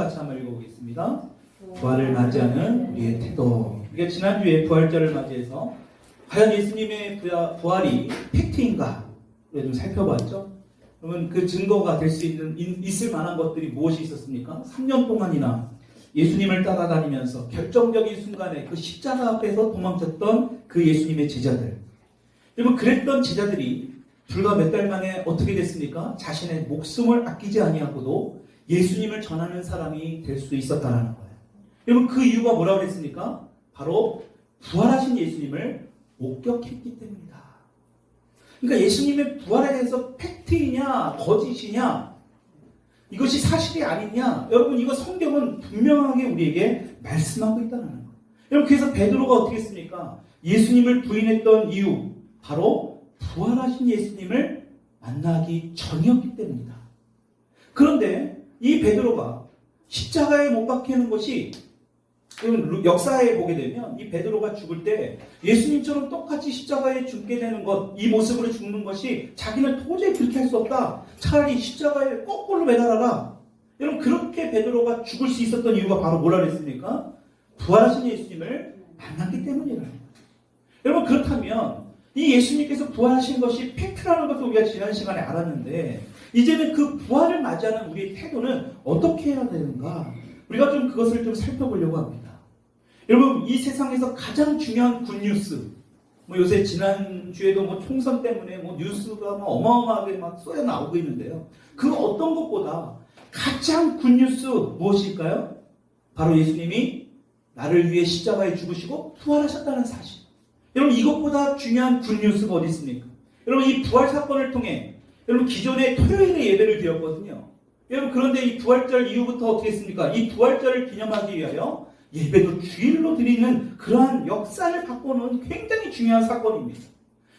같이 한번 읽어보겠습니다. 부활을 맞이하는 우리의 태도. 우리가 지난주에 부활절을 맞이해서 과연 예수님의 부활이 팩트인가 좀 살펴봤죠. 그러면 그 증거가 될 수 있을 만한 것들이 무엇이 있었습니까? 3년 동안이나 예수님을 따라다니면서 결정적인 순간에 그 십자가 앞에서 도망쳤던 그 예수님의 제자들. 여러분, 그랬던 제자들이 불과 몇 달 만에 어떻게 됐습니까? 자신의 목숨을 아끼지 아니하고도 예수님을 전하는 사람이 될 수 있었다는 거예요. 여러분, 그 이유가 뭐라고 그랬습니까? 바로 부활하신 예수님을 목격했기 때문이다. 그러니까 예수님의 부활에 대해서 팩트이냐 거짓이냐, 이것이 사실이 아니냐, 여러분, 이거 성경은 분명하게 우리에게 말씀하고 있다는 거예요. 여러분, 그래서 베드로가 어떻게 했습니까? 예수님을 부인했던 이유, 바로 부활하신 예수님을 만나기 전이었기 때문이다. 그런데 이 베드로가 십자가에 못 박히는 것이, 역사에 보게 되면 이 베드로가 죽을 때 예수님처럼 똑같이 십자가에 죽게 되는 것, 이 모습으로 죽는 것이 자기는 도저히 그렇게 할 수 없다. 차라리 십자가에 거꾸로 매달아라. 여러분, 그렇게 베드로가 죽을 수 있었던 이유가 바로 뭐라 그랬습니까? 부활하신 예수님을 만났기 때문이라는 거예요. 여러분, 그렇다면 이 예수님께서 부활하신 것이 팩트라는 것을 우리가 지난 시간에 알았는데, 이제는 그 부활을 맞이하는 우리의 태도는 어떻게 해야 되는가? 우리가 좀 그것을 좀 살펴보려고 합니다. 여러분, 이 세상에서 가장 중요한 굿뉴스, 요새 지난주에도 총선 때문에 뉴스가 어마어마하게 쏟아 나오고 있는데요. 그 어떤 것보다 가장 굿뉴스 무엇일까요? 바로 예수님이 나를 위해 십자가에 죽으시고 부활하셨다는 사실. 여러분, 이것보다 중요한 굿뉴스가 어디 있습니까? 여러분, 이 부활 사건을 통해, 여러분, 기존에 토요일에 예배를 드렸거든요. 여러분, 그런데 이 부활절 이후부터 어떻게 했습니까? 이 부활절을 기념하기 위하여 예배도 주일로 드리는 그러한 역사를 바꾸는 굉장히 중요한 사건입니다.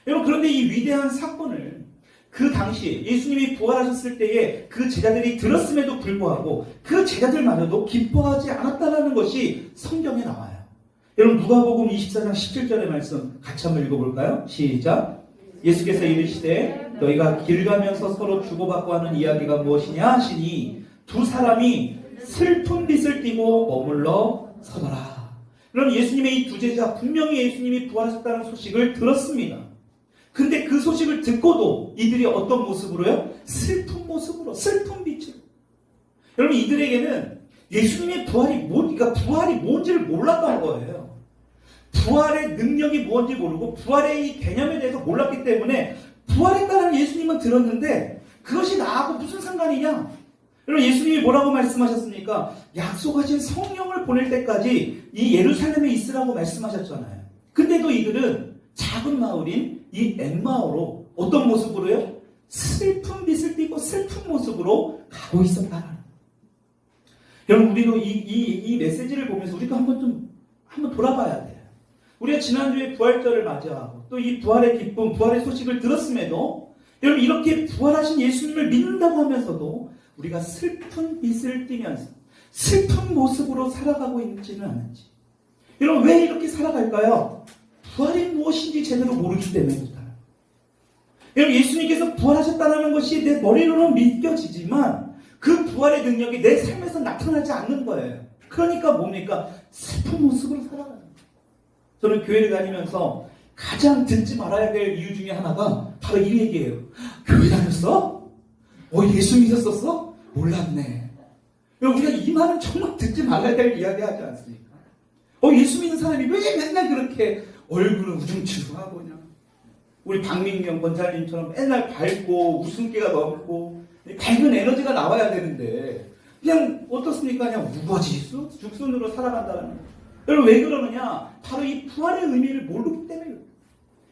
여러분, 그런데 이 위대한 사건을 그 당시에 예수님이 부활하셨을 때에 그 제자들이 들었음에도 불구하고 그 제자들마저도 기뻐하지 않았다는 것이 성경에 나와요. 여러분, 누가복음 24장 17절의 말씀 같이 한번 읽어볼까요? 시작. 예수께서 이르시되 너희가 길 가면서 서로 주고받고 하는 이야기가 무엇이냐 하시니 두 사람이 슬픈 빛을 띠고 머물러 서더라. 그럼 예수님의 이 두 제자, 분명히 예수님이 부활하셨다는 소식을 들었습니다. 근데 그 소식을 듣고도 이들이 어떤 모습으로요? 슬픈 모습으로, 슬픈 빛으로. 여러분, 이들에게는 예수님의 그러니까 부활이 뭔지를 몰랐던 거예요. 부활의 능력이 뭔지 모르고 부활의 이 개념에 대해서 몰랐기 때문에 부활했다는 예수님은 들었는데 그것이 나하고 무슨 상관이냐? 여러분, 예수님이 뭐라고 말씀하셨습니까? 약속하신 성령을 보낼 때까지 이 예루살렘에 있으라고 말씀하셨잖아요. 근데도 이들은 작은 마을인 이 엠마오로 어떤 모습으로요? 슬픈 빛을 띠고 슬픈 모습으로 가고 있었다는. 여러분, 우리도 이 메시지를 보면서 우리도 한번 돌아봐야 돼요. 우리가 지난주에 부활절을 맞이하고 또 이 부활의 기쁨, 부활의 소식을 들었음에도 여러분, 이렇게 부활하신 예수님을 믿는다고 하면서도 우리가 슬픈 빛을 띠면서 슬픈 모습으로 살아가고 있지는 않은지. 여러분, 왜 이렇게 살아갈까요? 부활이 무엇인지 제대로 모르기 때문입니다. 여러분, 예수님께서 부활하셨다는 것이 내 머리로는 믿겨지지만 그 부활의 능력이 내 삶에서 나타나지 않는 거예요. 그러니까 뭡니까? 슬픈 모습으로 살아가는 거예요. 저는 교회를 다니면서 가장 듣지 말아야 될 이유 중에 하나가 바로 이 얘기예요. 교회 다녔어? 예수 믿었었어? 몰랐네. 우리가 이 말은 정말 듣지 말아야 될 이야기 하지 않습니까? 예수 믿는 사람이 왜 맨날 그렇게 얼굴은 우중충하고 그냥 우리 박민경 권사님처럼 맨날 밝고 웃음기가 넘고 밝은 에너지가 나와야 되는데 그냥 어떻습니까? 그냥 우거지수? 죽순으로 살아간다는 거예요. 여러분, 왜 그러느냐? 바로 이 부활의 의미를 모르기 때문이에요.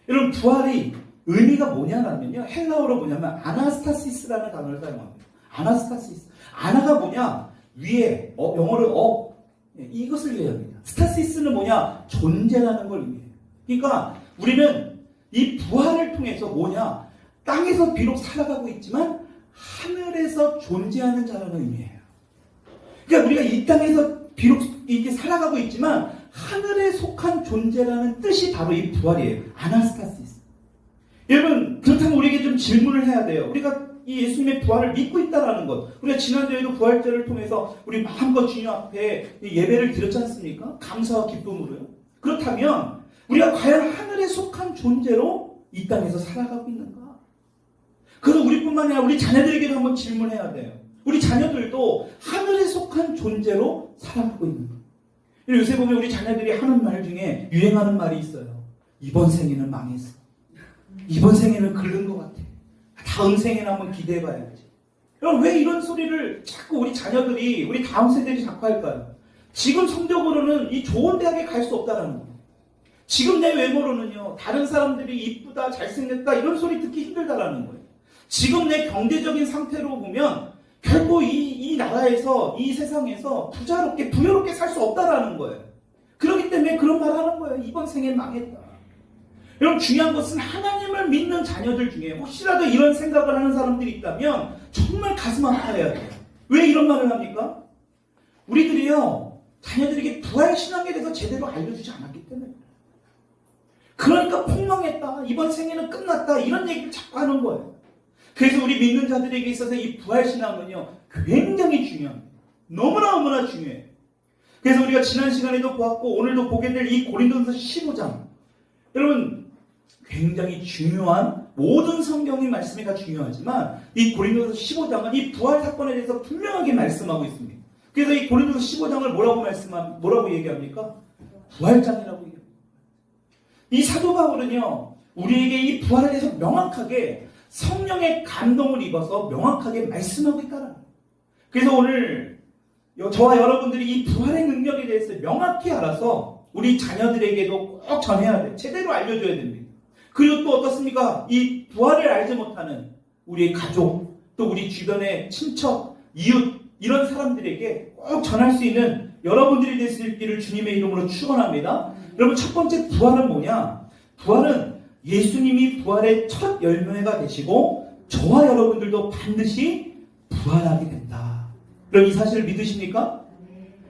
여러분, 부활이 의미가 뭐냐면요, 헬라어로 뭐냐면 아나스타시스라는 단어를 사용합니다. 아나스타시스. 아나가 뭐냐? 위에, 영어로 이것을 얘기합니다. 스타시스는 뭐냐? 존재라는 걸 의미해요. 그러니까 우리는 이 부활을 통해서 뭐냐? 땅에서 비록 살아가고 있지만 하늘에서 존재하는 자라는 의미예요. 그러니까 우리가 이 땅에서 비록 이렇게 살아가고 있지만 하늘에 속한 존재라는 뜻이 바로 이 부활이에요. 아나스타시스. 여러분, 그렇다면 우리에게 좀 질문을 해야 돼요. 우리가 이 예수님의 부활을 믿고 있다라는 것. 우리가 지난주에도 부활절을 통해서 우리 마음껏 주님 앞에 예배를 드렸지 않습니까? 감사와 기쁨으로요. 그렇다면 우리가 과연 하늘에 속한 존재로 이 땅에서 살아가고 있는가? 그래서 우리뿐만 아니라 우리 자녀들에게도 한번 질문해야 돼요. 우리 자녀들도 하늘에 속한 존재로 살아가고 있는가? 요새 보면 우리 자녀들이 하는 말 중에 유행하는 말이 있어요. 이번 생에는 망했어. 이번 생에는 긁은 것 같아. 다음 생에는 한번 기대해봐야지. 여러분, 왜 이런 소리를 자꾸 우리 자녀들이, 우리 다음 세대들이 자꾸 할까요? 지금 성적으로는 이 좋은 대학에 갈 수 없다는 거예요. 지금 내 외모로는요, 다른 사람들이 이쁘다, 잘생겼다, 이런 소리 듣기 힘들다라는 거예요. 지금 내 경제적인 상태로 보면 결코 이 나라에서, 이 세상에서 부자롭게, 부여롭게 살 수 없다라는 거예요. 그렇기 때문에 그런 말 하는 거예요. 이번 생엔 망했다. 여러분, 중요한 것은 하나님을 믿는 자녀들 중에 혹시라도 이런 생각을 하는 사람들이 있다면 정말 가슴 아파해야 돼요. 왜 이런 말을 합니까? 우리들이요, 자녀들에게 부활신앙에 대해서 제대로 알려주지 않았기 때문에. 그러니까 폭망했다, 이번 생에는 끝났다, 이런 얘기를 자꾸 하는 거예요. 그래서 우리 믿는 자들에게 있어서 이 부활신앙은요, 굉장히 중요합니다. 너무나 중요해요. 그래서 우리가 지난 시간에도 보았고 오늘도 보게 될 이 고린도전서 15장, 여러분 굉장히 중요한, 모든 성경의 말씀이 다 중요하지만 이 고린도전서 15장은 이 부활 사건에 대해서 분명하게 말씀하고 있습니다. 그래서 이 고린도전서 15장을 뭐라고 얘기합니까? 부활장이라고 얘기합니다. 이 사도 바울은요, 우리에게 이 부활에 대해서 명확하게 성령의 감동을 입어서 명확하게 말씀하고 있다는 거예요. 그래서 오늘 저와 여러분들이 이 부활의 능력에 대해서 명확히 알아서 우리 자녀들에게도 꼭 전해야 돼요. 제대로 알려줘야 됩니다. 그리고 또 어떻습니까? 이 부활을 알지 못하는 우리의 가족, 또 우리 주변의 친척, 이웃, 이런 사람들에게 꼭 전할 수 있는 여러분들이 될 수 있기를 주님의 이름으로 축원합니다. 여러분, 첫 번째 부활은 뭐냐? 부활은 예수님이 부활의 첫 열매가 되시고 저와 여러분들도 반드시 부활하게 된다. 그럼 이 사실을 믿으십니까?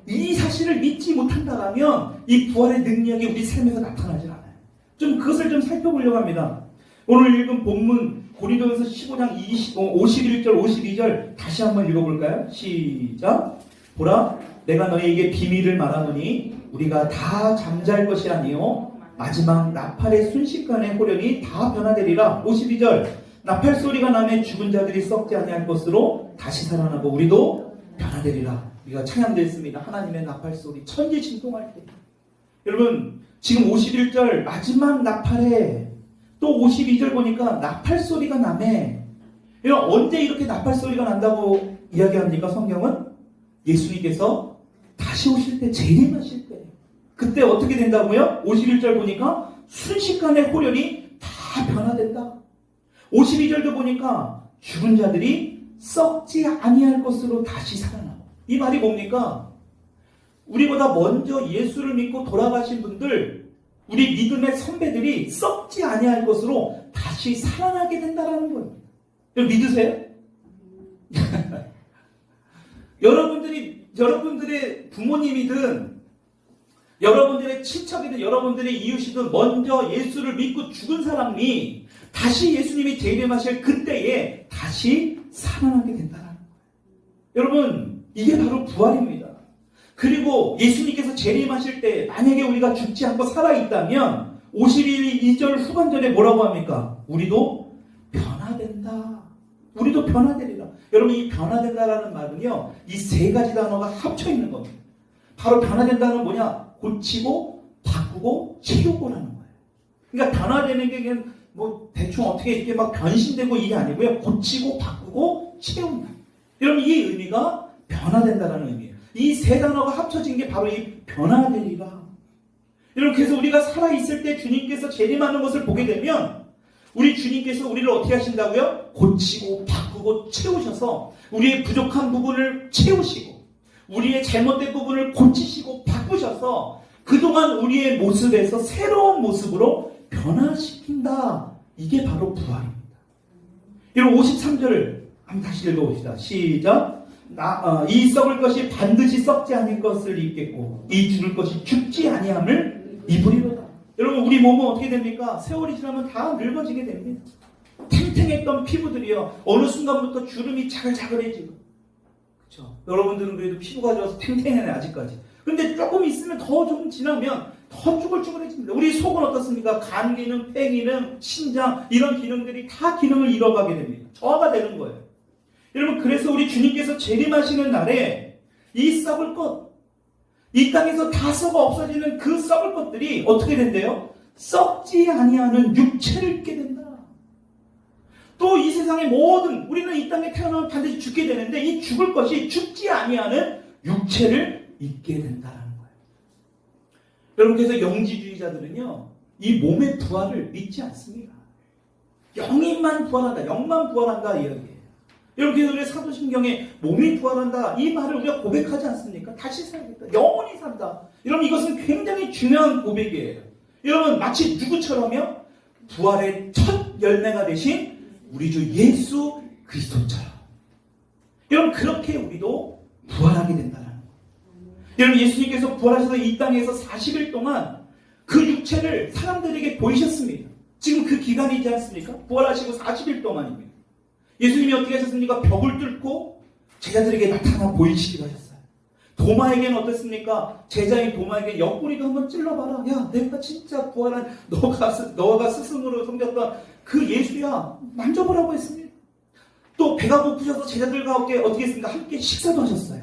이 사실을 믿지 못한다면 이 부활의 능력이 우리 삶에서 나타나질 않아요. 좀 그것을 좀 살펴보려고 합니다. 오늘 읽은 본문 고린도전서 15장 51절 52절 다시 한번 읽어볼까요? 시작. 보라, 내가 너희에게 비밀을 말하노니 우리가 다 잠잘 것이 아니요 마지막 나팔의 순식간에 호련히 다 변화되리라. 52절. 나팔 소리가 나면 죽은 자들이 썩지 아니할 것으로 다시 살아나고 우리도 변화되리라. 우리가 찬양됐습니다. 하나님의 나팔 소리, 천지 진동할 때. 여러분, 지금 51절 마지막 나팔에 또 52절 보니까 나팔 소리가 나네. 여러분, 언제 이렇게 나팔 소리가 난다고 이야기합니까? 성경은 예수님께서 다시 오실 때, 재림하실 때, 그때 어떻게 된다고요? 51절 보니까 순식간에 호련히 다 변화된다. 52절도 보니까 죽은 자들이 썩지 아니할 것으로 다시 살아나고. 이 말이 뭡니까? 우리보다 먼저 예수를 믿고 돌아가신 분들, 우리 믿음의 선배들이 썩지 아니할 것으로 다시 살아나게 된다는 거예요. 믿으세요? 여러분들의 부모님이든 여러분들의 친척이든 여러분들의 이웃이든 먼저 예수를 믿고 죽은 사람이 다시 예수님이 재림하실 그때에 다시 살아나게 된다는 거예요. 여러분, 이게 바로 부활입니다. 그리고 예수님께서 재림하실 때 만약에 우리가 죽지 않고 살아있다면 52절 후반절에 뭐라고 합니까? 우리도 변화된다. 우리도 변화되리라. 여러분, 이 변화된다라는 말은요, 이 세 가지 단어가 합쳐있는 겁니다. 바로 변화된다는 뭐냐? 고치고, 바꾸고, 채우고라는 거예요. 그러니까 변화되는 게 그냥 뭐 대충 어떻게 이렇게 막 변신되고 이게 아니고요. 고치고, 바꾸고, 채운다. 여러분, 이 의미가 변화된다라는 의미예요. 이 세 단어가 합쳐진 게 바로 이 변화되리라. 여러분, 그래서 우리가 살아있을 때 주님께서 재림하는 것을 보게 되면 우리 주님께서 우리를 어떻게 하신다고요? 고치고, 바꾸고, 채우셔서 우리의 부족한 부분을 채우시고 우리의 잘못된 부분을 고치시고 바꾸셔서 그동안 우리의 모습에서 새로운 모습으로 변화시킨다. 이게 바로 부활입니다. 여러분, 53절을 한번 다시 읽어봅시다. 시작. 이 썩을 것이 반드시 썩지 않을 것을 입겠고 이 죽을 것이 죽지 아니함을 입으리로다. 여러분, 우리 몸은 어떻게 됩니까? 세월이 지나면 다 늙어지게 됩니다. 탱탱했던 피부들이요 어느 순간부터 주름이 자글자글해지고, 그렇죠? 여러분들은 그래도 피부가 좋아서 탱탱하네 아직까지. 근데 조금 있으면 더 좀 지나면 더 쭈글쭈글해집니다. 우리 속은 어떻습니까? 간 기능, 폐 기능, 신장 이런 기능들이 다 기능을 잃어가게 됩니다. 저하가 되는 거예요. 여러분, 그래서 우리 주님께서 재림하시는 날에 이 썩을 것, 이 땅에서 다 썩어 없어지는 그 썩을 것들이 어떻게 된대요? 썩지 아니하는 육체를 입게 된다. 또 이 세상의 모든, 우리는 이 땅에 태어나면 반드시 죽게 되는데 이 죽을 것이 죽지 아니하는 육체를 입게 된다는 거예요. 여러분, 그래서 영지주의자들은요 이 몸의 부활을 믿지 않습니다. 영이만 부활한다, 영만 부활한다 이야기예요. 여러분, 그래서 우리 사도신경에 몸이 부활한다 이 말을 우리가 고백하지 않습니까? 다시 살겠다, 영원히 산다. 여러분, 이것은 굉장히 중요한 고백이에요. 여러분, 마치 누구처럼요? 부활의 첫 열매가 되신 우리 주 예수 그리스도처럼. 여러분, 그렇게 우리도 부활하게 된다는 거예요. 여러분, 예수님께서 부활하셔서 이 땅에서 40일 동안 그 육체를 사람들에게 보이셨습니다. 지금 그 기간이지 않습니까? 부활하시고 40일 동안입니다. 예수님이 어떻게 하셨습니까? 벽을 뚫고 제자들에게 나타나 보이시기도 하셨어요. 도마에게는 어떻습니까? 제자인 도마에게 옆구리도 한번 찔러봐라. 야, 내가 진짜 부활한 너가 스승으로 섬겼던 그 예수야, 만져보라고 했습니다. 또 배가 고프셔서 제자들과 어떻게 했습니까? 함께 식사도 하셨어요.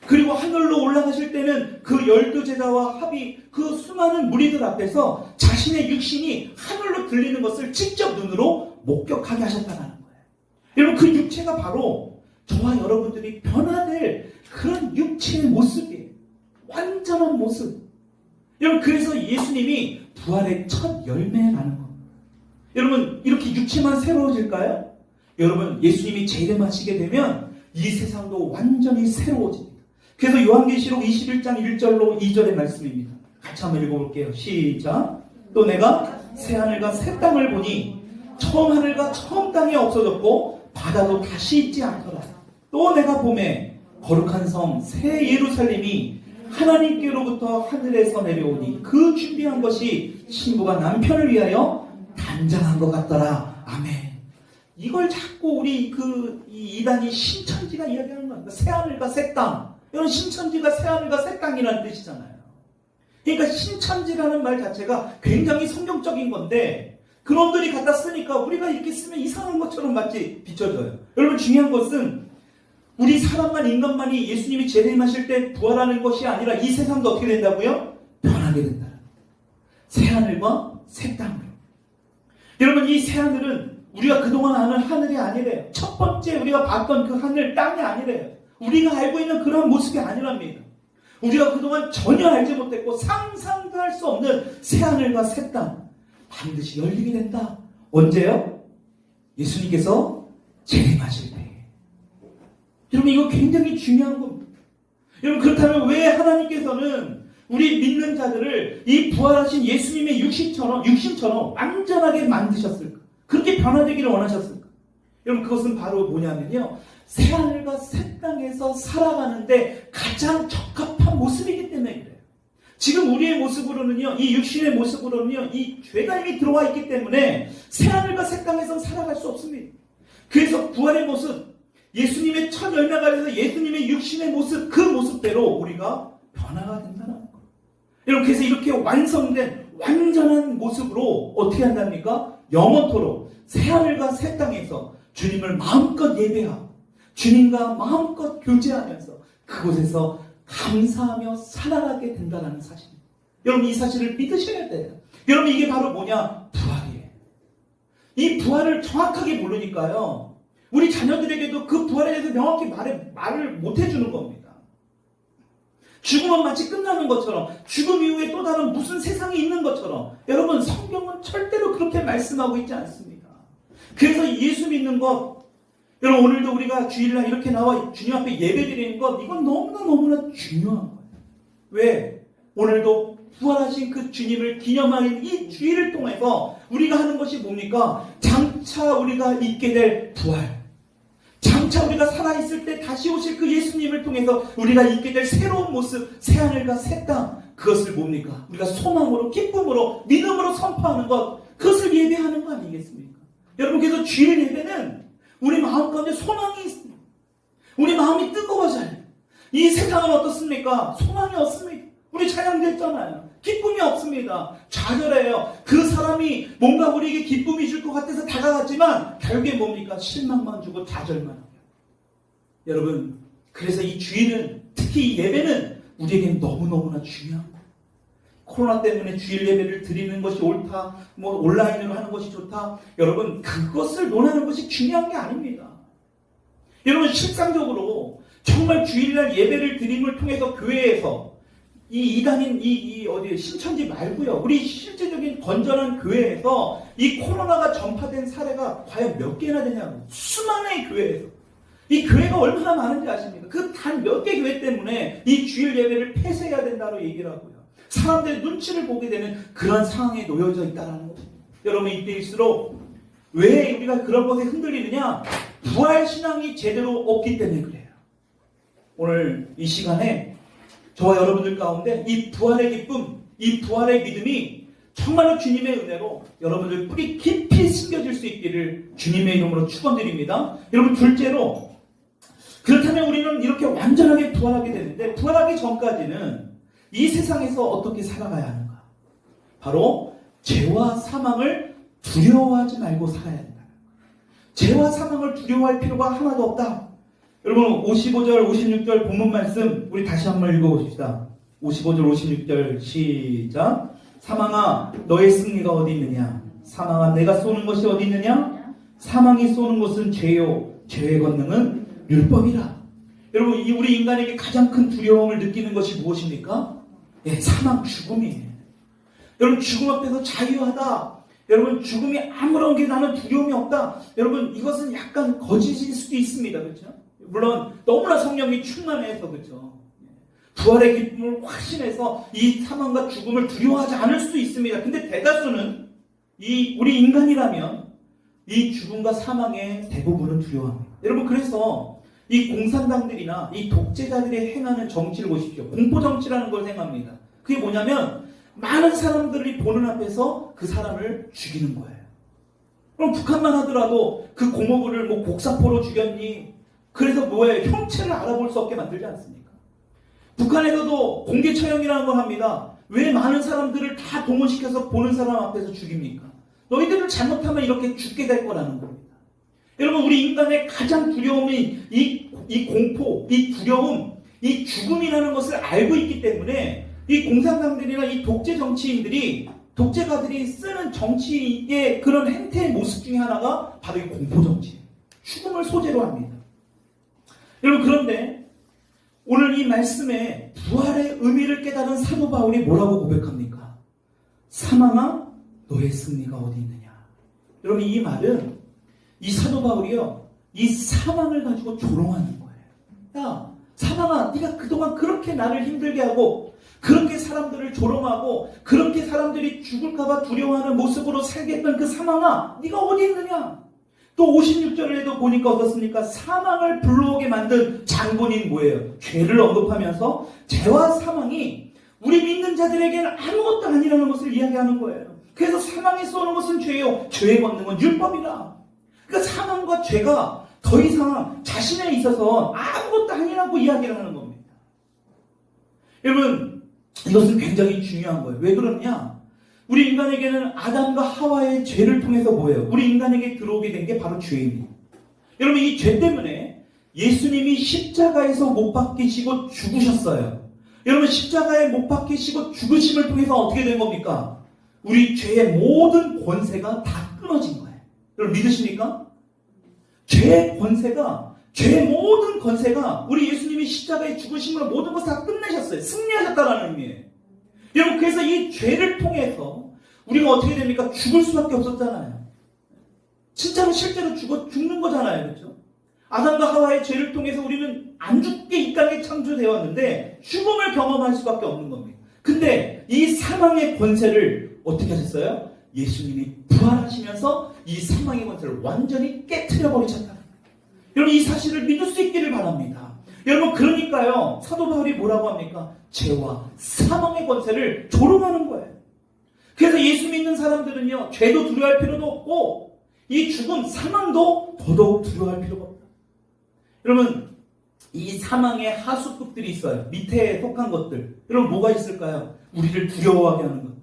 그리고 하늘로 올라가실 때는 그 12제자와 합의 그 수많은 무리들 앞에서 자신의 육신이 하늘로 들리는 것을 직접 눈으로 목격하게 하셨다는 거예요. 여러분, 그 육체가 바로 저와 여러분들이 변화될 그런 육체의 모습이에요. 완전한 모습. 여러분, 그래서 예수님이 부활의 첫 열매라는 겁니다. 여러분, 이렇게 육체만 새로워질까요? 여러분, 예수님이 재림하시게 되면 이 세상도 완전히 새로워집니다. 그래서 요한계시록 21장 1절로 2절의 말씀입니다. 같이 한번 읽어볼게요. 시작. 또 내가 새 하늘과 새 땅을 보니 처음 하늘과 처음 땅이 없어졌고 바다도 다시 있지 않더라. 또 내가 보매 거룩한 성 새 예루살렘이 하나님께로부터 하늘에서 내려오니 그 준비한 것이 신부가 남편을 위하여 단장한 것 같더라. 아멘. 이걸 자꾸 우리 이 이단이 신천지가 이야기하는 겁니다. 새 하늘과 새 땅. 이건 신천지가 새 하늘과 새 땅이라는 뜻이잖아요. 그러니까 신천지라는 말 자체가 굉장히 성경적인 건데 그놈들이 갖다 쓰니까 우리가 이렇게 쓰면 이상한 것처럼 마치 비춰져요. 여러분, 중요한 것은 우리 사람만, 인간만이 예수님이 재림하실 때 부활하는 것이 아니라 이 세상도 어떻게 된다고요? 변하게 된다. 새 하늘과 새 땅으로. 여러분, 이 새 하늘은 우리가 그동안 아는 하늘이 아니래요. 첫 번째 우리가 봤던 그 하늘, 땅이 아니래요. 우리가 알고 있는 그런 모습이 아니랍니다. 우리가 그동안 전혀 알지 못했고 상상도 할 수 없는 새 하늘과 새 땅 반드시 열리게 된다. 언제요? 예수님께서 재림하실 때. 여러분, 이거 굉장히 중요한 겁니다. 여러분, 그렇다면 왜 하나님께서는 우리 믿는 자들을 이 부활하신 예수님의 육신처럼 완전하게 만드셨을까? 그렇게 변화되기를 원하셨을까? 여러분, 그것은 바로 뭐냐면요, 새 하늘과 새 땅에서 살아가는데 가장 적합한 모습이기 때문에 그래요. 지금 우리의 모습으로는요, 이 육신의 모습으로는요, 이 죄가 이미 들어와 있기 때문에 새 하늘과 새 땅에서 살아갈 수 없습니다. 그래서 부활의 모습, 예수님의 첫 열매가 돼서 예수님의 육신의 모습, 그 모습대로 우리가 변화가 된다는 거예요. 여러분, 그래서 이렇게 완성된 완전한 모습으로 어떻게 한답니까? 영원토록 새 하늘과 새 땅에서 주님을 마음껏 예배하고 주님과 마음껏 교제하면서 그곳에서 감사하며 살아가게 된다는 사실입니다. 여러분, 이 사실을 믿으셔야 돼요. 여러분, 이게 바로 뭐냐? 부활이에요. 이 부활을 정확하게 모르니까요, 우리 자녀들에게도 그 부활에 대해서 명확히 말을 못 해주는 겁니다. 죽음은 마치 끝나는 것처럼, 죽음 이후에 또 다른 무슨 세상이 있는 것처럼. 여러분, 성경은 절대로 그렇게 말씀하고 있지 않습니다. 그래서 예수 믿는 것, 여러분, 오늘도 우리가 주일날 이렇게 나와 주님 앞에 예배드리는 것, 이건 너무나 중요한 거예요. 왜? 오늘도 부활하신 그 주님을 기념하는 이 주일을 통해서 우리가 하는 것이 뭡니까? 장차 우리가 있게 될 부활, 장차 우리가 살아있을 때 다시 오실 그 예수님을 통해서 우리가 있게 될 새로운 모습, 새 하늘과 새 땅, 그것을 뭡니까? 우리가 소망으로, 기쁨으로, 믿음으로 선포하는 것, 그것을 예배하는 거 아니겠습니까? 여러분, 그래서 주일 예배는 우리 마음 가운데 소망이 있습니다. 우리 마음이 뜨거워져요. 이 세상은 어떻습니까? 소망이 없습니다. 우리 찬양됐잖아요. 기쁨이 없습니다. 좌절해요. 그 사람이 뭔가 우리에게 기쁨이 줄 것 같아서 다가갔지만 결국에 뭡니까? 실망만 주고 좌절만 하고. 여러분, 그래서 이 주일은, 특히 이 예배는 우리에게는 너무너무나 중요합니다. 코로나 때문에 주일 예배를 드리는 것이 옳다, 온라인으로 하는 것이 좋다. 여러분, 그것을 논하는 것이 중요한 게 아닙니다. 여러분, 실상적으로 정말 주일날 예배를 드림을 통해서 교회에서 이 이단인 어디 신천지 말고요, 우리 실제적인 건전한 교회에서 이 코로나가 전파된 사례가 과연 몇 개나 되냐고. 수많은 교회에서. 이 교회가 얼마나 많은지 아십니까? 그 단 몇 개 교회 때문에 이 주일 예배를 폐쇄해야 된다고 얘기를 하고요. 사람들의 눈치를 보게 되는 그런 상황에 놓여져 있다는 것입니다. 여러분, 이때일수록 왜 우리가 그런 것에 흔들리느냐? 부활신앙이 제대로 없기 때문에 그래요. 오늘 이 시간에 저와 여러분들 가운데 이 부활의 기쁨, 이 부활의 믿음이 정말로 주님의 은혜로 여러분들 뿌리 깊이 숨겨질 수 있기를 주님의 이름으로 축원드립니다. 여러분, 둘째로, 그렇다면 우리는 이렇게 완전하게 부활하게 되는데, 부활하기 전까지는 이 세상에서 어떻게 살아가야 하는가? 바로 죄와 사망을 두려워하지 말고 살아야 한다. 죄와 사망을 두려워할 필요가 하나도 없다. 여러분, 55절, 56절 본문 말씀 우리 다시 한번 읽어보십시다. 55절, 56절 시작. 사망아, 너의 승리가 어디 있느냐? 사망아, 내가 쏘는 것이 어디 있느냐? 사망이 쏘는 것은 죄요, 죄의 권능은 율법이라. 여러분, 우리 인간에게 가장 큰 두려움을 느끼는 것이 무엇입니까? 예, 사망, 죽음이에요. 여러분, 죽음 앞에서 자유하다. 여러분, 죽음이 아무런 게 나는 두려움이 없다. 여러분, 이것은 약간 거짓일 수도 있습니다. 그렇죠? 물론 너무나 성령이 충만해서, 그렇죠? 부활의 기쁨을 확신해서 이 사망과 죽음을 두려워하지 않을 수도 있습니다. 근데 대다수는 우리 인간이라면 이 죽음과 사망의 대부분은 두려워합니다. 여러분, 그래서 이 공산당들이나 이 독재자들이 행하는 정치를 보십시오. 공포정치라는 걸 행합니다. 그게 뭐냐면 많은 사람들이 보는 앞에서 그 사람을 죽이는 거예요. 그럼 북한만 하더라도 그 고모부를 곡사포로 죽였니? 그래서 뭐예요? 형체를 알아볼 수 없게 만들지 않습니까? 북한에서도 공개 처형이라는 걸 합니다. 왜 많은 사람들을 다 동원시켜서 보는 사람 앞에서 죽입니까? 너희들을 잘못하면 이렇게 죽게 될 거라는 겁니다. 여러분, 우리 인간의 가장 두려움이 이 공포, 이 두려움, 이 죽음이라는 것을 알고 있기 때문에 이 공산당들이나 이 독재 정치인들이, 독재가들이 쓰는 정치의 그런 행태의 모습 중에 하나가 바로 이 공포 정치예요. 죽음을 소재로 합니다. 여러분, 그런데 오늘 이 말씀에 부활의 의미를 깨달은 사도 바울이 뭐라고 고백합니까? 사망아, 너의 승리가 어디 있느냐? 여러분, 이 말은 이 사도 바울이요, 이 사망을 가지고 조롱하는 거예요. 야, 사망아, 네가 그동안 그렇게 나를 힘들게 하고, 그렇게 사람들을 조롱하고, 그렇게 사람들이 죽을까봐 두려워하는 모습으로 살게 했던 그 사망아, 네가 어디 있느냐? 또 56절에도 보니까 어떻습니까? 사망을 불러오게 만든 장본인 뭐예요? 죄를 언급하면서 죄와 사망이 우리 믿는 자들에게는 아무것도 아니라는 것을 이야기하는 거예요. 그래서 사망이 쏘는 것은 죄요, 죄의 권능은 율법이라. 그러니까 사망과 죄가 더 이상 자신에 있어서 아무것도 아니라고 이야기를 하는 겁니다. 여러분, 이것은 굉장히 중요한 거예요. 왜 그러냐? 우리 인간에게는 아담과 하와의 죄를 통해서 뭐예요? 우리 인간에게 들어오게 된 게 바로 죄입니다. 여러분, 이 죄 때문에 예수님이 십자가에서 못 박히시고 죽으셨어요. 여러분, 십자가에 못 박히시고 죽으심을 통해서 어떻게 된 겁니까? 우리 죄의 모든 권세가 다 끊어진 거예요. 여러분, 믿으십니까? 죄의 권세가, 죄의 모든 권세가 우리 예수님이 십자가에 죽으심으로 모든 것을 다 끝내셨어요. 승리하셨다는 의미예요. 여러분, 그래서 이 죄를 통해서 우리가 어떻게 됩니까? 죽을 수밖에 없었잖아요. 진짜로 실제로 죽는 거잖아요. 그렇죠? 아담과 하와의 죄를 통해서 우리는 안 죽게 이 땅에 창조되어 왔는데 죽음을 경험할 수밖에 없는 겁니다. 근데 이 사망의 권세를 어떻게 하셨어요? 예수님이 부활하시면서 이 사망의 권세를 완전히 깨트려 버리셨다. 여러분, 이 사실을 믿을 수 있기를 바랍니다. 여러분, 그러니까요, 사도 바울이 뭐라고 합니까? 죄와 사망의 권세를 조롱하는 거예요. 그래서 예수 믿는 사람들은요, 죄도 두려워할 필요도 없고, 이 죽음, 사망도 더더욱 두려워할 필요가 없다. 여러분, 이 사망의 하수급들이 있어요. 밑에 속한 것들. 여러분, 뭐가 있을까요? 우리를 두려워하게 하는 것들.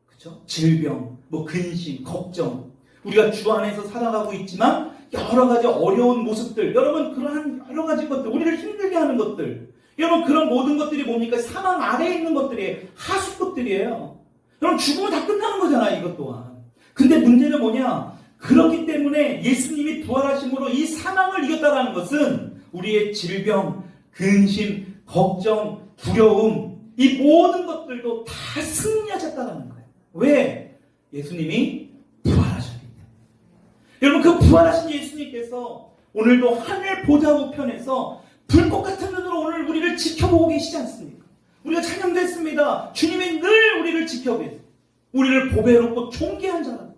그렇죠? 질병, 근심, 걱정. 우리가 주 안에서 살아가고 있지만 여러 가지 어려운 모습들, 여러분, 그러한 여러 가지 것들, 우리를 힘들게 하는 것들. 여러분, 그런 모든 것들이 뭡니까? 사망 아래에 있는 것들이 하수급들이에요. 여러분, 죽으면 다 끝나는 거잖아요, 이것 또한. 근데 문제는 뭐냐? 그렇기 때문에 예수님이 부활하심으로 이 사망을 이겼다는 것은 우리의 질병, 근심, 걱정, 두려움, 이 모든 것들도 다 승리하셨다는 거예요. 왜? 예수님이 부활하셨기 때문에. 여러분, 그 부활하신 예수님께서 오늘도 하늘 보좌 우편에서 불꽃 같은 눈으로 오늘 우리를 지켜보고 계시지 않습니까? 우리가 찬양도 했습니다. 주님이 늘 우리를 지켜보세요. 우리를 보배롭고 존귀한 자라.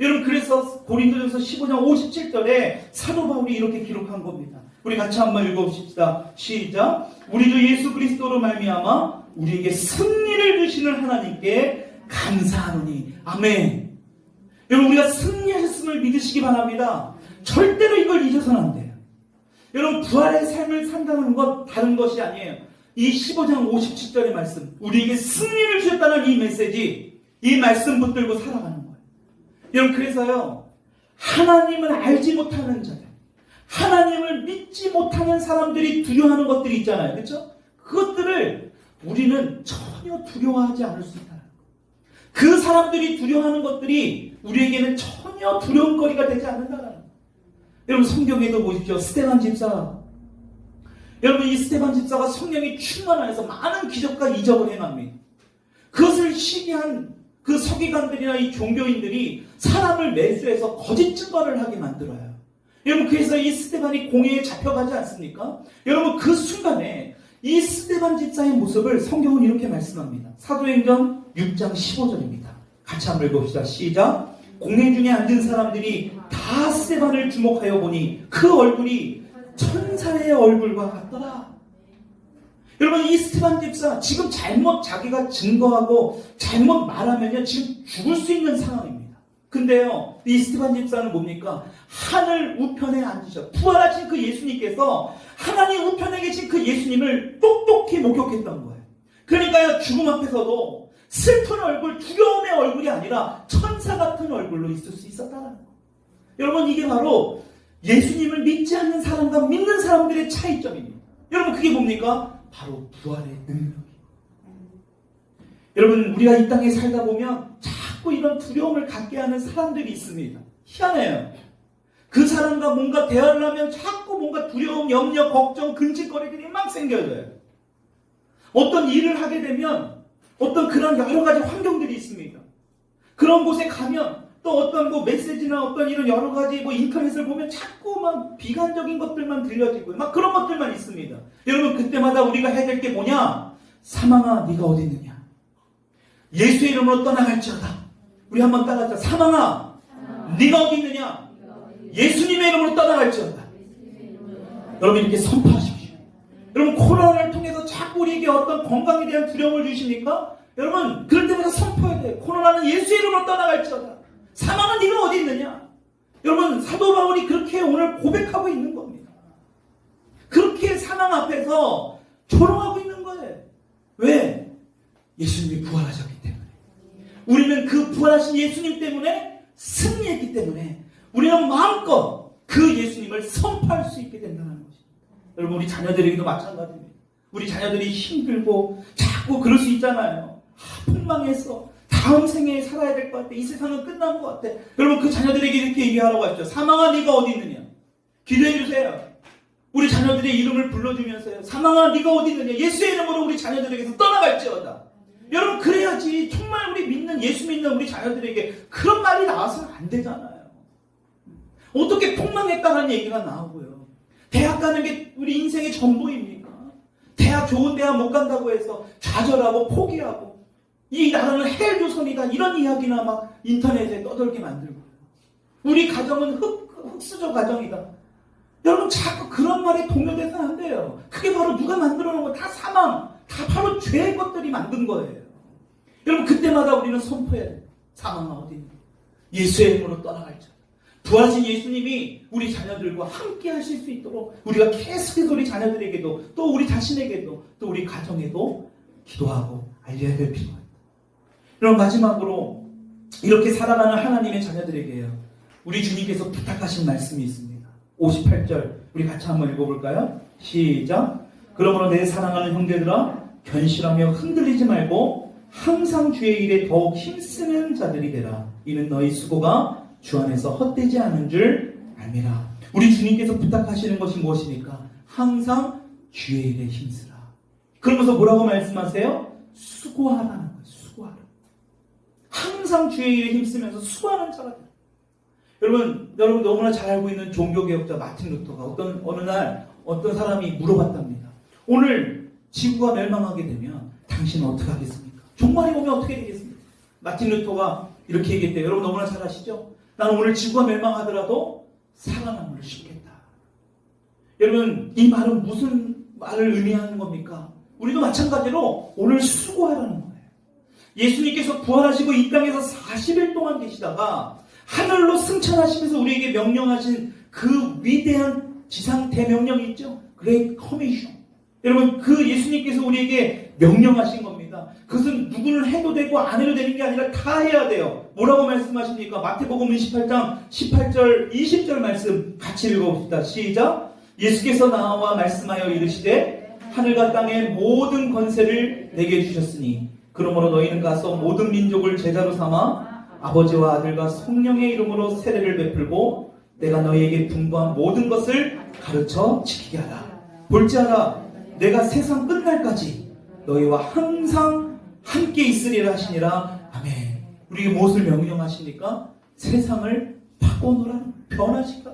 여러분, 그래서 고린도전서 15장 57절에 사도 바울이 이렇게 기록한 겁니다. 우리 같이 한번 읽어봅시다. 시작. 우리도 예수 그리스도로 말미암아 우리에게 승리를 주시는 하나님께 감사하노니. 아멘. 여러분, 우리가 승리하셨음을 믿으시기 바랍니다. 절대로 이걸 잊어서는 안 돼요. 여러분, 부활의 삶을 산다는 것 다른 것이 아니에요. 이 15장 57절의 말씀, 우리에게 승리를 주셨다는 이 메시지, 이 말씀 붙들고 살아가는 거예요. 여러분, 그래서요, 하나님을 알지 못하는 자들, 하나님을 믿지 못하는 사람들이 두려워하는 것들이 있잖아요. 그렇죠? 그것들을 우리는 전혀 두려워하지 않을 수 있다. 그 사람들이 두려워하는 것들이 우리에게는 전혀 두려운 거리가 되지 않는다는 거예요. 여러분, 성경에도 보십시오. 스데반 집사. 여러분, 이 스데반 집사가 성령이 충만하여서 많은 기적과 이적을 행합니다. 그것을 시기한 그 서기관들이나 이 종교인들이 사람을 매수해서 거짓 증거를 하게 만들어요. 여러분, 그래서 이 스데반이 공회에 잡혀가지 않습니까? 여러분, 그 순간에 이 스데반 집사의 모습을 성경은 이렇게 말씀합니다. 사도행전 6장 15절입니다. 같이 한번 읽어봅시다. 시작. 공회 중에 앉은 사람들이 다 스데반을 주목하여 보니 그 얼굴이 천사의 얼굴과 같더라. 여러분, 이 스데반 집사 지금 잘못 자기가 증거하고 잘못 말하면요, 지금 죽을 수 있는 상황입니다. 근데요, 이 스데반 집사는 뭡니까? 하늘 우편에 앉으셔. 부활하신 그 예수님께서 하나님 우편에 계신 그 예수님을 똑똑히 목격했던 거예요. 그러니까요, 죽음 앞에서도 슬픈 얼굴, 두려움의 얼굴이 아니라 천사 같은 얼굴로 있을 수 있었다는 거예요. 여러분, 이게 바로 예수님을 믿지 않는 사람과 믿는 사람들의 차이점입니다. 여러분, 그게 뭡니까? 바로 부활의 능력이에요. 여러분, 우리가 이 땅에 살다 보면 자꾸 이런 두려움을 갖게 하는 사람들이 있습니다. 희한해요. 그 사람과 뭔가 대화를 하면 자꾸 뭔가 두려움, 염려, 걱정, 근심거리들이 막 생겨져요. 어떤 일을 하게 되면 어떤 그런 여러 가지 환경들이 있습니다. 그런 곳에 가면 또 어떤 메시지나 어떤 이런 여러 가지 인터넷을 보면 자꾸 막 비관적인 것들만 들려지고요. 막 그런 것들만 있습니다. 여러분, 그때마다 우리가 해야 될 게 뭐냐? 사망아, 네가 어디 있느냐? 예수의 이름으로 떠나갈지어다. 우리 한번 따라하자. 사망아, 네가 어디 있느냐? 예수님의 이름으로 떠나갈지어다. 여러분, 이렇게 선포하십시오. 여러분, 코로나를 통해서 자꾸 우리에게 어떤 건강에 대한 두려움을 주십니까? 여러분, 그럴 때마다 선포해야 돼요. 코로나는 예수의 이름으로 떠나갈지어다. 사망은 네가 어디 있느냐? 여러분, 사도 바울이 그렇게 오늘 고백하고 있는 겁니다. 그렇게 사망 앞에서 조롱하고 있는 거예요. 왜? 예수님이 부활하셨기 때문에. 우리는 그 부활하신 예수님 때문에 승리했기 때문에 우리는 마음껏 그 예수님을 선포할 수 있게 된다는 것입니다. 여러분, 우리 자녀들에게도 마찬가지입니다. 우리 자녀들이 힘들고 자꾸 그럴 수 있잖아요. 폭망해서 다음 생에 살아야 될 것 같아. 이 세상은 끝난 것 같아. 여러분, 그 자녀들에게 이렇게 얘기하라고 하죠. 사망아, 네가 어디 있느냐? 기도해 주세요. 우리 자녀들의 이름을 불러주면서요. 사망아, 네가 어디 있느냐? 예수의 이름으로 우리 자녀들에게서 떠나갈지어다. 여러분, 그래야지 정말 우리 믿는, 예수 믿는 우리 자녀들에게 그런 말이 나와서는 안 되잖아요. 어떻게 폭망했다는 얘기가 나오고요. 대학 가는 게 우리 인생의 전부입니까? 대학, 좋은 대학 못 간다고 해서 좌절하고 포기하고 이 나라는 헬조선이다, 이런 이야기나 막 인터넷에 떠돌게 만들고, 우리 가정은 흑수저 가정이다. 여러분, 자꾸 그런 말에 동요돼서는 안 돼요. 그게 바로 누가 만들어 놓은 거예요? 다 사망, 다 바로 죄의 것들이 만든 거예요. 여러분, 그때마다 우리는 선포해야 돼요. 사망아, 어디 있니? 예수의 이름으로 떠나갈지어다. 부활하신 예수님이 우리 자녀들과 함께 하실 수 있도록 우리가 계속해서 우리 자녀들에게도 또 우리 자신에게도 또 우리 가정에도 기도하고 알려야 될 필요가 있다. 그럼 마지막으로 이렇게 살아가는 하나님의 자녀들에게요, 우리 주님께서 부탁하신 말씀이 있습니다. 58절 우리 같이 한번 읽어볼까요? 시작. 그러므로 내 사랑하는 형제들아, 견실하며 흔들리지 말고 항상 주의 일에 더욱 힘쓰는 자들이 되라. 이는 너희 수고가 주 안에서 헛되지 않은 줄 알미라. 우리 주님께서 부탁하시는 것이 무엇입니까? 항상 주의 일에 힘쓰라. 그러면서 뭐라고 말씀하세요? 수고하라는 거예요. 수고하라. 항상 주의 일에 힘쓰면서 수고하는 자가 되라. 여러분 너무나 잘 알고 있는 종교개혁자 마틴 루터가 어느 날 어떤 사람이 물어봤답니다. 오늘 지구가 멸망하게 되면 당신은 어떻게 하겠습니까? 종말이 오면 어떻게 되겠습니까? 마틴 루터가 이렇게 얘기했대요. 여러분 너무나 잘 아시죠? 나는 오늘 지구가 멸망하더라도 살아남을 싶겠다. 여러분 이 말은 무슨 말을 의미하는 겁니까? 우리도 마찬가지로 오늘 수고하라는 거예요. 예수님께서 부활하시고 이 땅에서 40일 동안 계시다가 하늘로 승천하시면서 우리에게 명령하신 그 위대한 지상 대명령이 있죠. 그레이트 커미션. 여러분 그 예수님께서 우리에게 명령하신 겁니다. 그것은 누구는 해도 되고 안 해도 되는 게 아니라 다 해야 돼요. 뭐라고 말씀하십니까? 마태복음 28장 18절 20절 말씀 같이 읽어봅시다. 시작. 예수께서 나와 말씀하여 이르시되 하늘과 땅의 모든 권세를 내게 주셨으니 그러므로 너희는 가서 모든 민족을 제자로 삼아 아버지와 아들과 성령의 이름으로 세례를 베풀고 내가 너희에게 분부한 모든 것을 가르쳐 지키게 하라. 볼지어다 내가 세상 끝날까지 너희와 항상 함께 있으리라 하시니라. 아멘. 우리에게 무엇을 명령하십니까? 세상을 바꿔놓으라. 변화시키라.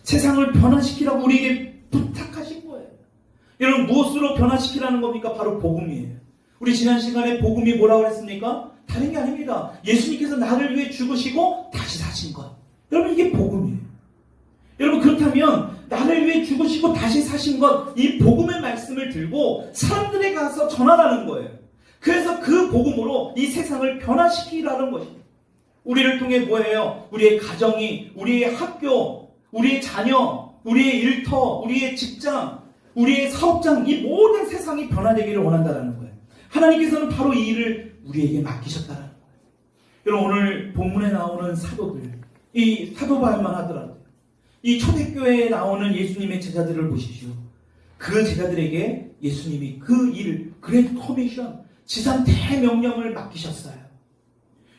세상을 변화시키라고 우리에게 부탁하신 거예요. 여러분 무엇으로 변화시키라는 겁니까? 바로 복음이에요. 우리 지난 시간에 복음이 뭐라고 그랬습니까? 다른 게 아닙니다. 예수님께서 나를 위해 죽으시고 다시 사신 것. 여러분 이게 복음이에요. 여러분 그렇다면 나를 위해 죽으시고 다시 사신 것, 이 복음의 말씀을 들고 사람들에 가서 전하라는 거예요. 그래서 그 복음으로 이 세상을 변화시키라는 것입니다. 우리를 통해 뭐예요? 우리의 가정이, 우리의 학교, 우리의 자녀, 우리의 일터, 우리의 직장, 우리의 사업장, 이 모든 세상이 변화되기를 원한다는 거예요. 하나님께서는 바로 이 일을 우리에게 맡기셨다는 거예요. 여러분 오늘 본문에 나오는 사도들, 이 사도발만 하더라도 이 초대교회에 나오는 예수님의 제자들을 보십시오. 그 제자들에게 예수님이 그 일, 그레이트 커미션, 지상 대명령을 맡기셨어요.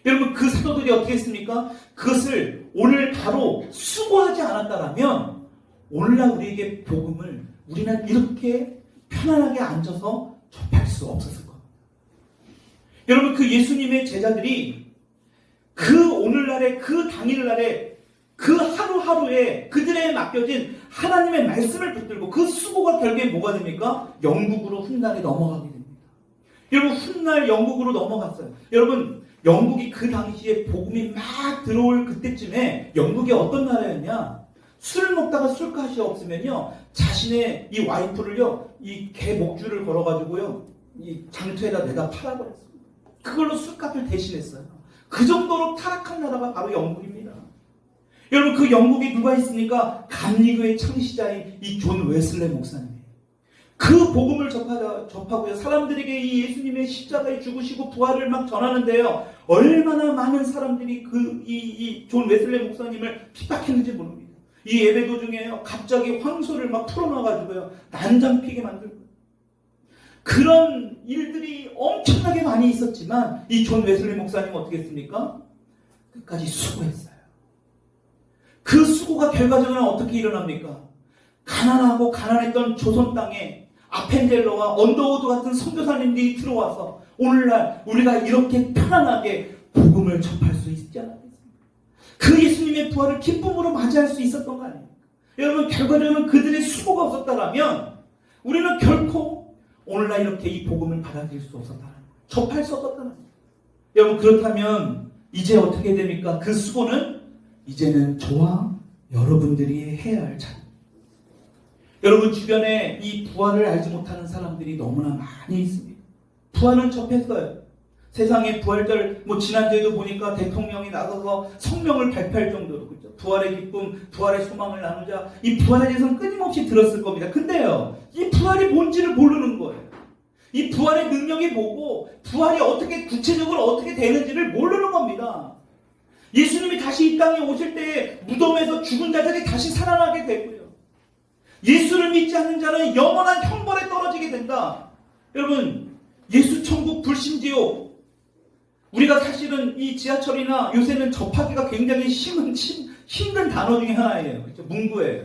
여러분 그 사도들이 어떻게 했습니까? 그것을 오늘 바로 수고하지 않았다라면 오늘날 우리에게 복음을 우리는 이렇게 편안하게 앉아서 접할 수 없었을 겁니다. 여러분 그 예수님의 제자들이 그 오늘날에 그 당일날에 그 하루하루에 그들에게 맡겨진 하나님의 말씀을 붙들고 그 수고가 결국에 뭐가 됩니까? 영국으로 훗날에 넘어가게 됩니다. 여러분 훗날 영국으로 넘어갔어요. 여러분 영국이 그 당시에 복음이 막 들어올 그때쯤에 영국이 어떤 나라였냐? 술을 먹다가 술값이 없으면요 자신의 이 와이프를요 이 개 목줄을 걸어가지고요 이 장터에다 내다 팔아버렸어요. 그걸로 술값을 대신했어요. 그 정도로 타락한 나라가 바로 영국입니다. 여러분 그 영국에 누가 있습니까? 감리교의 창시자인 이 존 웨슬레 목사님이에요. 그 복음을 접하고요 사람들에게 이 예수님의 십자가에 죽으시고 부활을 막 전하는데요 얼마나 많은 사람들이 이 존 웨슬레 목사님을 핍박했는지 모릅니다. 이 예배 도중에요 갑자기 황소를 막 풀어놔가지고요 난장 피게 만들고 그런 일들이 엄청나게 많이 있었지만 이 존 웨슬레 목사님은 어떻게 했습니까? 끝까지 수고했어요. 그 수고가 결과적으로 어떻게 일어납니까? 가난하고 가난했던 조선 땅에 아펜젤러와 언더우드 같은 선교사님들이 들어와서 오늘날 우리가 이렇게 편안하게 복음을 접할 수 있지 않았겠습니까? 그 예수님의 부활을 기쁨으로 맞이할 수 있었던 거 아닙니까? 여러분 결과적으로 그들의 수고가 없었다면 우리는 결코 오늘날 이렇게 이 복음을 받아들일 수 없었다는 거예요. 접할 수 없었다는 거예요. 여러분 그렇다면 이제 어떻게 됩니까? 그 수고는 이제는 저와 여러분들이 해야 할 자. 여러분 주변에 이 부활을 알지 못하는 사람들이 너무나 많이 있습니다. 부활은 접했어요. 세상의 부활절, 지난주에도 보니까 대통령이 나서서 성명을 발표할 정도로, 그죠? 부활의 기쁨, 부활의 소망을 나누자. 이 부활에 대해서는 끊임없이 들었을 겁니다. 근데요, 이 부활이 뭔지를 모르는 거예요. 이 부활의 능력이 뭐고, 부활이 어떻게, 구체적으로 어떻게 되는지를 모르는 겁니다. 예수님이 다시 이 땅에 오실 때에 무덤에서 죽은 자들이 다시 살아나게 되고요. 예수를 믿지 않는 자는 영원한 형벌에 떨어지게 된다. 여러분, 예수 천국 불신지옥, 우리가 사실은 이 지하철이나 요새는 접하기가 굉장히 힘든 단어 중에 하나예요. 그렇죠? 문구예요.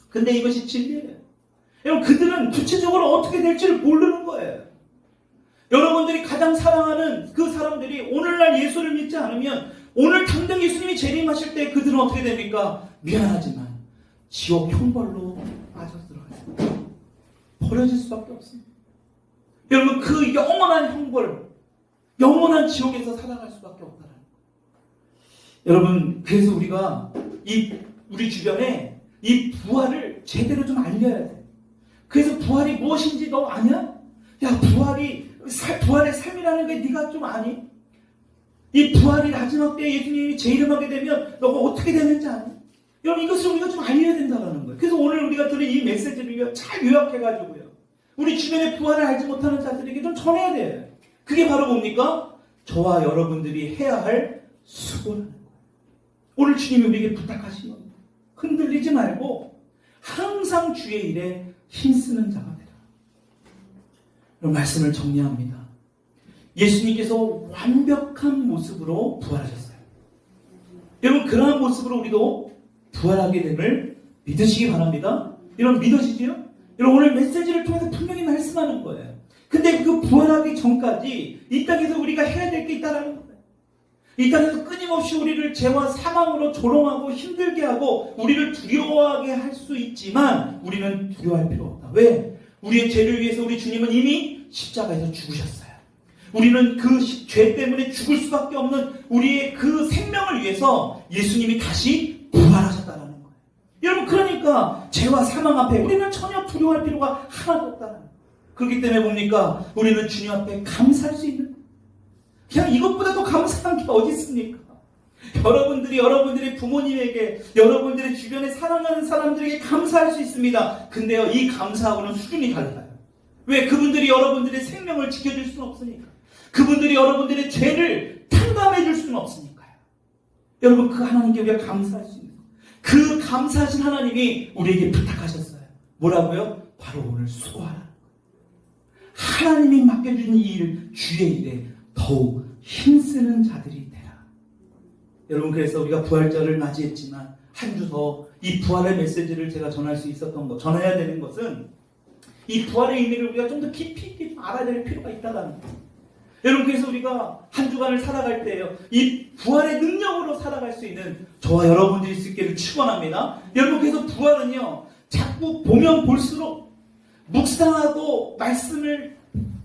근데 이것이 진리예요. 여러분, 그들은 구체적으로 어떻게 될지를 모르는 거예요. 여러분들이 가장 사랑하는 그 사람들이 오늘날 예수를 믿지 않으면 오늘 당장 예수님이 재림하실 때 그들은 어떻게 됩니까? 미안하지만 지옥 형벌로 빠져 들어가요. 버려질 수밖에 없습니다. 여러분, 그 영원한 형벌, 영원한 지옥에서 살아갈 수밖에 없다는 거예요. 여러분, 그래서 우리가 우리 주변에 이 부활을 제대로 좀 알려야 돼. 그래서 부활이 무엇인지 너 아냐? 야, 부활의 삶이라는 게 네가 좀 아니? 이 부활이 마지막 때 예수님이 재림하게 되면 너가 어떻게 되는지 아니? 여러분, 이것을 우리가 좀 알려야 된다는 거예요. 그래서 오늘 우리가 들은 이 메시지를 잘 요약해가지고요, 우리 주변에 부활을 알지 못하는 자들에게 좀 전해야 돼요. 그게 바로 뭡니까? 저와 여러분들이 해야 할 수고라는 거예요. 오늘 주님이 우리에게 부탁하신 겁니다. 흔들리지 말고 항상 주의 일에 힘쓰는 자가 되라. 그럼 말씀을 정리합니다. 예수님께서 완벽한 모습으로 부활하셨어요. 여러분, 그러한 모습으로 우리도 부활하게 됨을 믿으시기 바랍니다. 여러분, 믿으시지요? 여러분, 오늘 메시지를 통해서 분명히 말씀하는 거예요. 근데 그 부활하기 전까지 이 땅에서 우리가 해야 될 게 있다라는 거예요. 이 땅에서 끊임없이 우리를 죄와 사망으로 조롱하고 힘들게 하고 우리를 두려워하게 할 수 있지만 우리는 두려워할 필요 없다. 왜? 우리의 죄를 위해서 우리 주님은 이미 십자가에서 죽으셨어요. 우리는 그 죄 때문에 죽을 수밖에 없는 우리의 그 생명을 위해서 예수님이 다시 부활하셨다는 거예요. 여러분, 그러니까 죄와 사망 앞에 우리는 전혀 두려워할 필요가 하나도 없다는 거예요. 그렇기 때문에 뭡니까? 우리는 주님 앞에 감사할 수 있는, 그냥 이것보다 더 감사한 게 어디 있습니까? 여러분들의 부모님에게, 여러분들의 주변에 사랑하는 사람들에게 감사할 수 있습니다. 근데요, 이 감사하고는 수준이 달라요. 왜? 그분들이 여러분들의 생명을 지켜줄 수는 없으니까. 그분들이 여러분들의 죄를 탕감해 줄 수는 없으니까요. 여러분, 그 하나님께 우리가 감사할 수 있는, 그 감사하신 하나님이 우리에게 부탁하셨어요. 뭐라고요? 바로 오늘 수고하라. 하나님이 맡겨준 일, 주의 일에 더욱 힘쓰는 자들이 되라. 여러분, 그래서 우리가 부활절을 맞이했지만 한 주 더 이 부활의 메시지를 제가 전할 수 있었던 것, 전해야 되는 것은 이 부활의 의미를 우리가 좀 더 깊이 있게 알아야 될 필요가 있다는 거예요. 여러분, 그래서 우리가 한 주간을 살아갈 때요, 이 부활의 능력으로 살아갈 수 있는 저와 여러분들이 수 있기를 축원합니다. 여러분, 그래서 부활은요, 자꾸 보면 볼수록 묵상하고 말씀을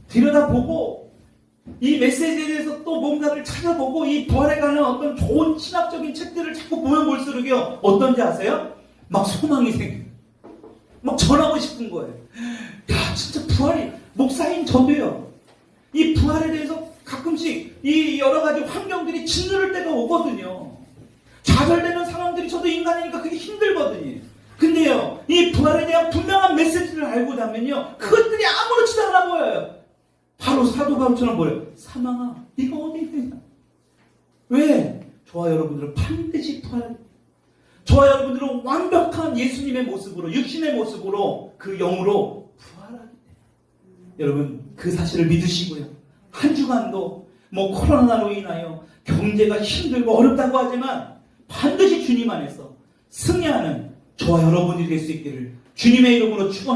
들여다보고 이 메시지에 대해서 또 뭔가를 찾아보고 이 부활에 관한 어떤 좋은 신학적인 책들을 자꾸 보면 볼수록요, 어떤지 아세요? 막 소망이 생겨요. 막 전하고 싶은 거예요. 야, 진짜 부활이, 목사님 저도요, 이 부활에 대해서 가끔씩 이 여러 가지 환경들이 짓누를 때가 오거든요. 좌절되는 상황들이, 저도 인간이니까 그게 힘들거든요. 근데요, 이 부활에 대한 분명한 메시지를 알고 나면요, 그것들이 아무렇지도 않아 보여요. 바로 사도 바울처럼 보여요. 사망아, 네가 어디 있느냐? 왜? 저와 여러분들은 반드시 부활, 저와 여러분들은 완벽한 예수님의 모습으로, 육신의 모습으로, 그 영으로 부활하게 돼요. 여러분, 그 사실을 믿으시고요, 한 주간도 코로나로 인하여 경제가 힘들고 어렵다고 하지만 반드시 주님 안에서 승리하는 저와 여러분이 될 수 있기를 주님의 이름으로 축원합니다.